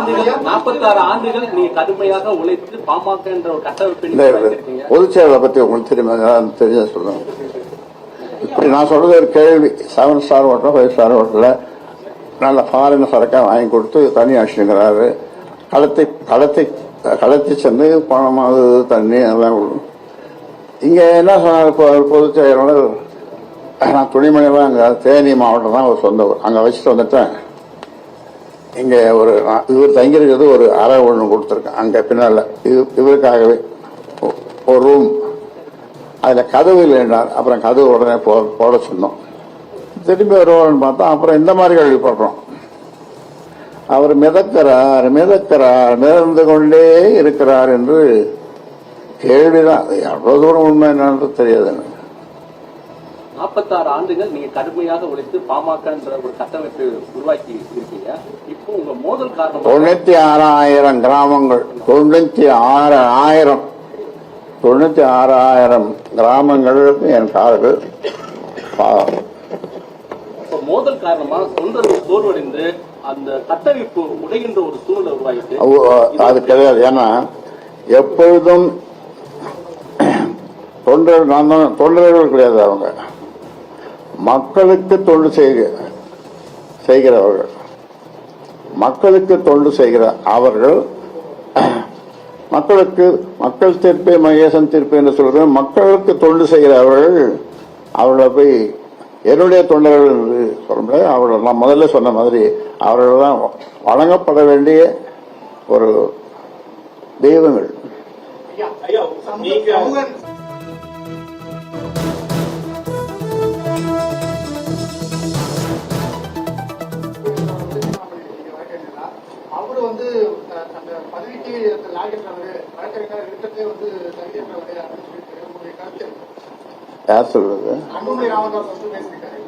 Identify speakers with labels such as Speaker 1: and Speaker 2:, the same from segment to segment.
Speaker 1: 46 ஆண்டுகள் நீ கடுமையாக உழைத்து பாமக என்ற ஒரு கட்டமைப்பு
Speaker 2: பொதுச் செயலை பத்தி உங்களுக்கு தெரிஞ்ச சொல்லுங்க. இப்படி நான் சொல்றது ஒரு கேள்வி. 7 ஸ்டார் ஹோட்டல் 5 ஸ்டார் ஹோட்டல்ல நல்ல ஃபாரின் சரக்கா வாங்கி கொடுத்து தண்ணி அடிச்சுங்கிறாரு. களத்தை சென்று பணமாவது தண்ணி எல்லாம் இங்க என்ன சொன்னார் பொதுச் செயலாளர், நான் துணிமணிலாம் அங்க தேனி மாவட்டம் தான் ஒரு சொந்த ஊர், அங்க வச்சுட்டு வந்துட்டேன். இங்க இவர் தங்கியிருக்கிறது ஒரு அறை ஒன்று கொடுத்துருக்கேன் அங்க பின்னால இவருக்காகவே ஒரு ரூம். அதுல கதவு இல்லைன்றார். அப்புறம் கதவு உடனே போட சொன்னோம். திரும்பி வருவார்னு பார்த்தா அப்புறம் இந்த மாதிரி கேள்விப்படுறோம். அவர் மிதக்கிறார் மிதந்து கொண்டே இருக்கிறார் என்று கேள்விதான். எவ்வளவு தூரம் உண்மை என்னன்னு தெரியாது எனக்கு.
Speaker 1: 46 ஆண்டுகள் நீங்க கடுமையாக உழைத்து பாமக என்ற ஒரு கட்டமைப்பு உருவாக்கி இருக்கீங்க. இப்போ உங்க மோதல் காரணம்
Speaker 2: 96,000 கிராமங்கள், 96,000 கிராமங்களுக்கு என் காதல்.
Speaker 1: மோதல் காரணமா தொண்டர்கள் சோர்வடைந்து அந்த கட்டமைப்பு உடைகின்ற ஒரு சூழலை உருவாகிட்டு
Speaker 2: அது கிடையாது. ஏன்னா எப்பொழுதும் தொண்டர்கள் கிடையாது, அவங்க மக்களுக்கு தொண்டு செய்கிறவர்கள். மக்களுக்கு தொண்டு செய்கிற அவர்கள் மக்கள் தீர்ப்பே மகேசன் தீர்ப்பு என்று சொல்ற மக்களுக்கு தொண்டு செய்கிறவர்கள் அவர்களை போய் என்னுடைய தொண்டர்கள் என்று சொல்ல முடியாது. அவர்கள் நான் முதல்ல சொன்ன மாதிரி அவர்கள் தான் வழங்கப்பட வேண்டிய ஒரு தெய்வங்கள்.
Speaker 3: அவரு வந்து அந்த பதவிக்கு லாகின்றவர் வழக்கறிஞர் இருக்கிறதே வந்து தகுதியற்றவர் அப்படின்னு சொல்லிட்டு உங்களுடைய கருத்து
Speaker 2: யார் சொல்றது?
Speaker 3: அன்புமணி ராமதாஸ் வந்து பேசியிருக்காரு.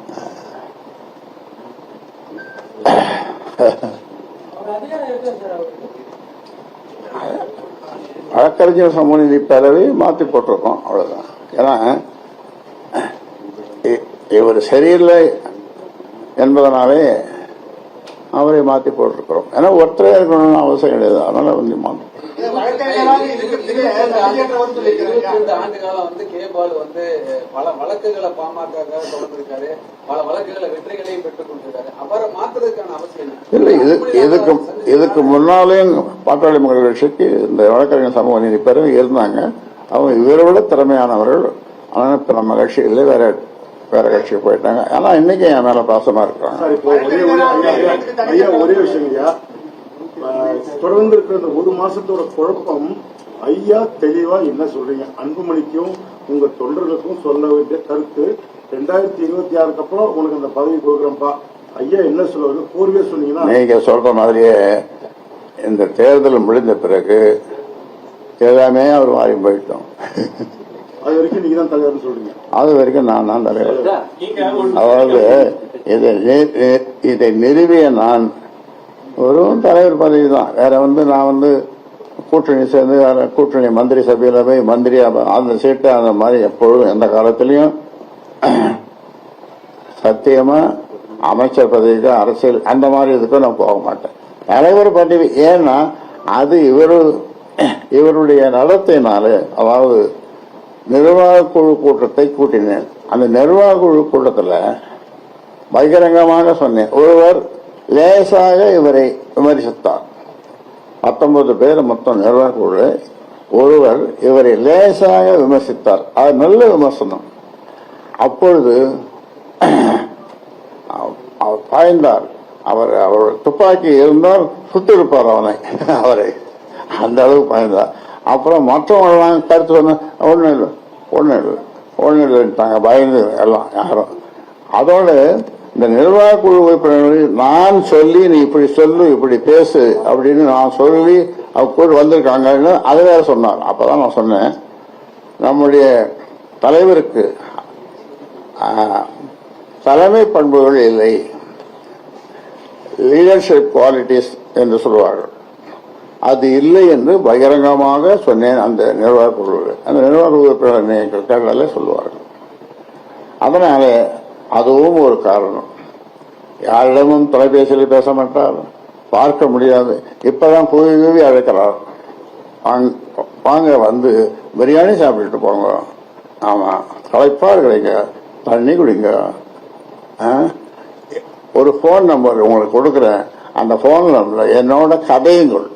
Speaker 2: வழக்கறிஞர் சமூக பேரவை மாத்தி போட்டிருக்கோம், அவ்வளவுதான். ஏன்னா இவர் சரியில்லை என்பதனாலே அவரை மாத்தி போட்டிருக்கிறோம். ஏன்னா ஒருத்தரே இருக்கணும்னு அவசியம் கிடையாது. அதனால வந்து மாற்றோம்.
Speaker 4: 22 ஆண்டு காலம் வந்து கேபால் வந்து பல வழக்குகளை பாமக தொடர்ந்திருக்காரு, பல வழக்குகளை வெற்றிகளையும் பெற்றுக் கொண்டிருக்காரு. அவரை மாற்றுறதுக்கான அவசியம்
Speaker 2: இல்லை. இதுக்கு முன்னாலேயும் பாட்டாளி மக்கள் கட்சிக்கு இந்த வழக்கறிஞர் சமூக நீதி பேரவை இருந்தாங்க. அவங்க இவரை விட திறமையானவர்கள். ஆனால் இப்ப நம்ம கட்சியில வேற கட்சிக்கு போயிட்டாங்க. ஆனா இன்னைக்கு என் மேல பாசமா இருக்காங்க.
Speaker 5: ஒரே விஷயம் ஐயா, தொடர்ந்து இருக்கிற ஒரு மாசத்தோட குழப்பம் ஐயா தெளிவா என்ன சொல்றீங்க? அன்புமணிக்கும் உங்க தொண்டர்களுக்கும் சொல்ல வேண்டிய கருத்து 2026 அப்புறம் உனக்கு அந்த பதவி கொடுக்குறப்பா ஐயா என்ன சொல்லுவாரு? கோர்வையா சொன்னீங்கன்னா
Speaker 2: நீங்க சொல்ற மாதிரியே இந்த தேர்தல் முடிந்த பிறகு எல்லாமே அவர் மாறி போயிட்டோம்.
Speaker 5: அது வரைக்கும் நீங்க தான் தலைவர்னு சொல்றீங்க.
Speaker 2: அது வரைக்கும் நான் தான் தலைவர். அதாவது இதை நிறுவிய நான் ஒரு தலைவர் பதவி தான். வேற நான் கூட்டணி சேர்ந்து கூட்டணி மந்திரி சபையில போய் மந்திரி அந்த சீட்டு அந்த மாதிரி எப்பொழுதும் எந்த காலத்திலையும் சத்தியமா அமைச்சர் பதவிக்கு அரசியல் அந்த மாதிரி இதுக்கும் நான் போக மாட்டேன். தலைவர் பதவி ஏன்னா அது இவருடைய நடத்தினால, அதாவது நிர்வாக குழு கூட்டத்தை கூட்டினேன். அந்த நிர்வாக குழு கூட்டத்தில் பகிரங்கமாக சொன்னேன். ஒருவர் லேசாக இவரை விமர்சித்தார். 19 பேர் மொத்தம் நிர்வாக குழு. ஒருவர் இவரை லேசாக விமர்சித்தார். அது நல்ல விமர்சனம். அப்பொழுது அவர் பாய்ந்தார். அவர் துப்பாக்கி இருந்தால் சுட்டிருப்பார் அவரை அந்த அளவுக்கு பாய்ந்தார். அப்புறம் மற்றவங்கெல்லாம் கருத்து சொன்ன ஒண்ணு இல்லைட்டாங்க, பயந்து எல்லாம் யாரும். அதோட இந்த நிர்வாக குழு உறுப்பினர்கள் நான் சொல்லி நீ இப்படி சொல்லு இப்படி பேசு அப்படின்னு நான் சொல்லி கூட வந்திருக்காங்கன்னு அது வேற சொன்னார். அப்பதான் நான் சொன்னேன், நம்முடைய தலைவருக்கு தலைமை பண்புகள் இல்லை, லீடர்ஷிப் குவாலிட்டிஸ் என்று சொல்வார்கள், அது இல்லை என்று பகிரங்கமாக சொன்னேன். அந்த நிர்வாக குழு உறுப்பினர்கள் சொல்லுவார்கள். அதனால அதுவும் ஒரு காரணம். யாரிடமும் தொலைபேசியில் பேச மாட்டார், பார்க்க முடியாது. இப்பதான் குவி அழைக்கிறார், வாங்க வந்து பிரியாணி சாப்பிட்டுட்டு போங்க. ஆமா, களைப்பா இருக்கிறீங்க, தண்ணி குடிங்க. ஒரு போன் நம்பர் உங்களுக்கு கொடுக்குறேன், அந்த போன் நம்பர்ல என்னோட கதையுங்கள்.